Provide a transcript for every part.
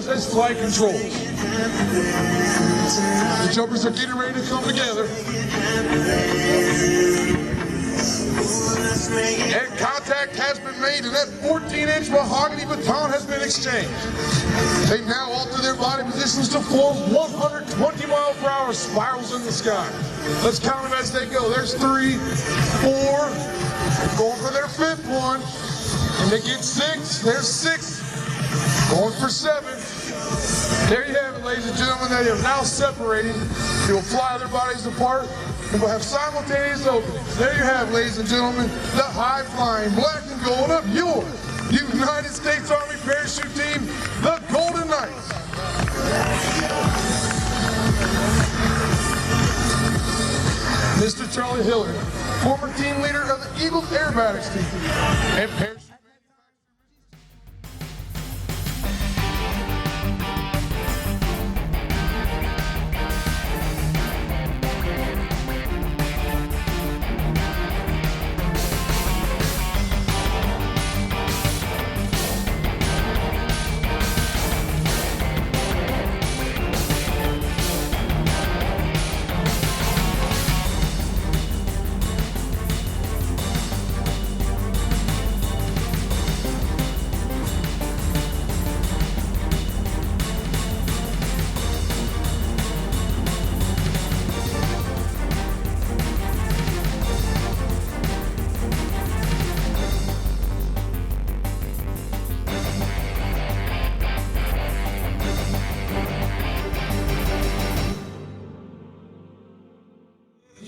those as flight controls. The jumpers are getting ready to come together. And contact has been made, and that 14-inch mahogany baton has been exchanged. They now alter their body positions to form 120-mile-per-hour spirals in the sky. Let's count them as they go. There's 3, 4, going for their 5th one. And they get 6, there's 6, going for 7. There you have it, ladies and gentlemen. They are now separating. They will fly their bodies apart, and we'll have simultaneous openings. There you have, ladies and gentlemen, the high-flying black and gold of your United States Army parachute team, the Golden Knights. Mr. Charlie Hillard, former team leader of the Eagles Aerobatics team, and parachute.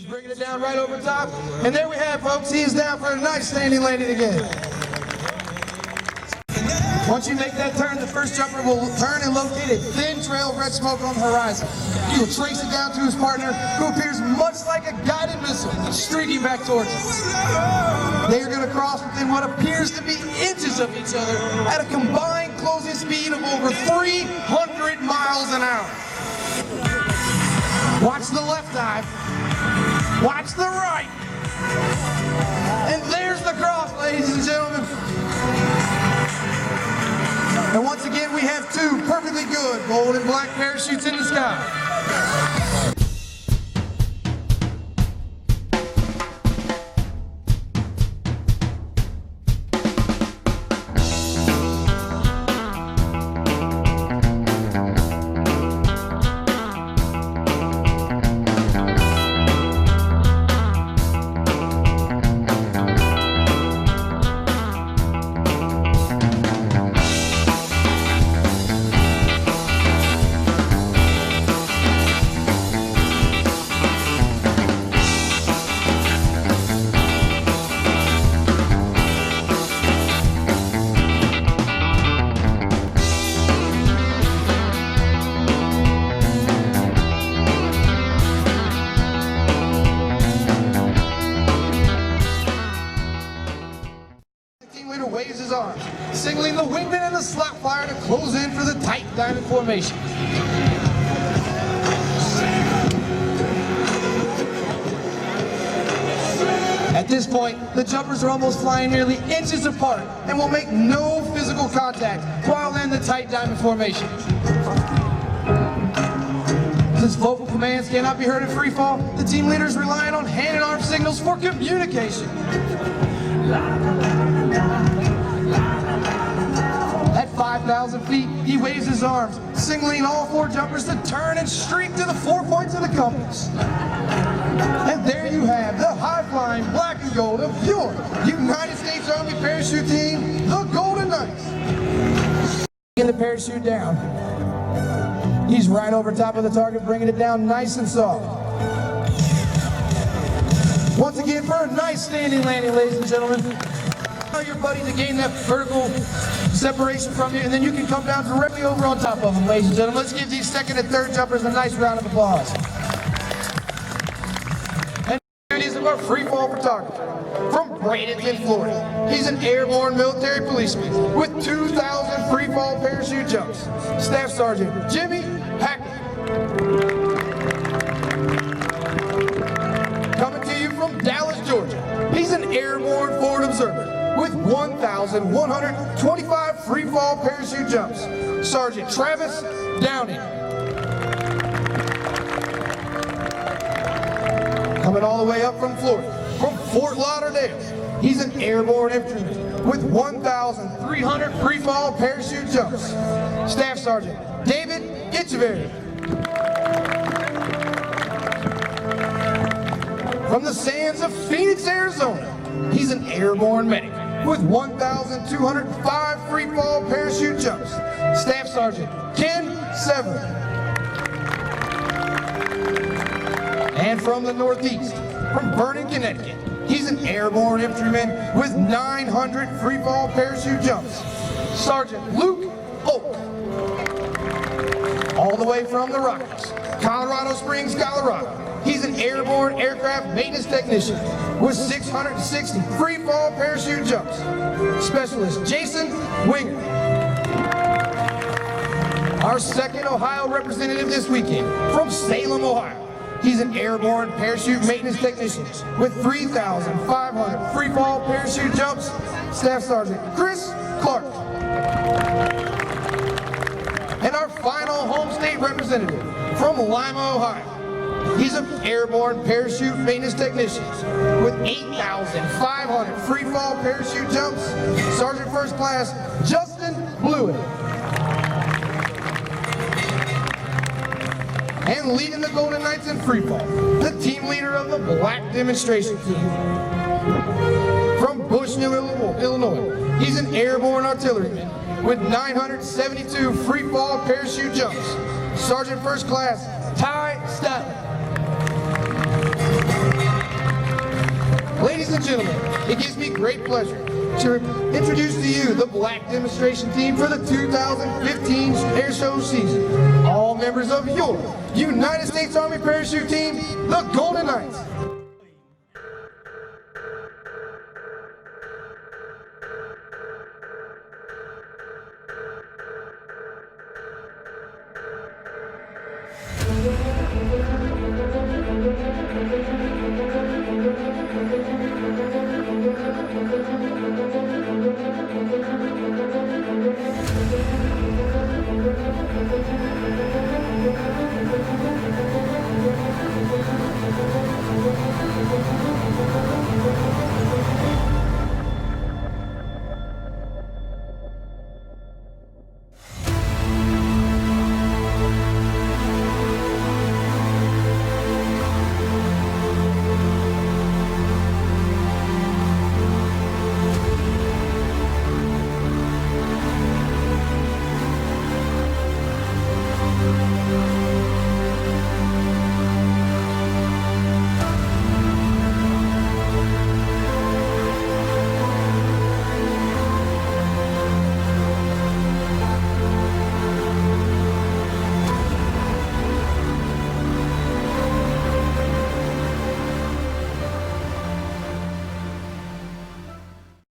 Bringing it down right over top. And there we have, folks, he is down for a nice standing landing again. Once you make that turn, the first jumper will turn and locate a thin trail of red smoke on the horizon. He will trace it down to his partner, who appears much like a guided missile, streaking back towards him. They are going to cross within what appears to be inches of each other at a combined closing speed of over 300 miles an hour. Watch the left eye. Watch the right. And there's the cross, ladies and gentlemen. And once again, we have 2 perfectly good gold and black parachutes in the sky. Waves his arms, signaling the wingman and the slot flyer to close in for the tight diamond formation. At this point, the jumpers are almost flying nearly inches apart and will make no physical contact while in the tight diamond formation. Since vocal commands cannot be heard in free fall, the team leader is relying on hand and arm signals for communication. At 5,000 feet, he waves his arms, signaling all 4 jumpers to turn and streak to the 4 points of the compass. And there you have the high-flying black and gold of your United States Army parachute team, the Golden Knights. Getting the parachute down. He's right over top of the target, bringing it down nice and soft. Once again, for a nice standing landing, ladies and gentlemen. Tell your buddy to gain that vertical separation from you, and then you can come down directly over on top of them, ladies and gentlemen. Let's give these second and third jumpers a nice round of applause. And here it is of our free fall photographer from Bradenton, Florida. He's an airborne military policeman with 2,000 free fall parachute jumps. Staff Sergeant Jimmy Hackett. Coming to you from Dallas, Georgia. He's an airborne forward observer with 1,125 free fall parachute jumps. Sergeant Travis Downing. Coming all the way up from Florida, from Fort Lauderdale, he's an airborne infantryman with 1,300 free-fall parachute jumps. Staff Sergeant David Itcheverry. From the sands of Phoenix, Arizona, he's an airborne medic with 1,205 free-fall parachute jumps. Staff Sergeant Ken Severin. And from the Northeast, from Vernon, Connecticut, he's an airborne infantryman with 900 free-fall parachute jumps. Sergeant Luke Oak. All the way from the Rockies, Colorado Springs, Colorado, he's an airborne aircraft maintenance technician with 660 free-fall parachute jumps. Specialist Jason Winger. Our second Ohio representative this weekend, from Salem, Ohio, he's an airborne parachute maintenance technician with 3,500 free-fall parachute jumps. Staff Sergeant Chris Clark. And our final home state representative, from Lima, Ohio, he's an airborne parachute maintenance technician with 8,500 free-fall parachute jumps. Sergeant First Class Justin Blewett. And leading the Golden Knights in freefall, the team leader of the Black Demonstration Team. From Bushnell, Illinois, he's an airborne artilleryman with 972 free-fall parachute jumps. Sergeant First Class Ty Statler. Ladies and gentlemen, it gives me great pleasure to introduce to you the Black Demonstration Team for the 2015 Air Show season. All members of your United States Army Parachute Team, the Golden Knights.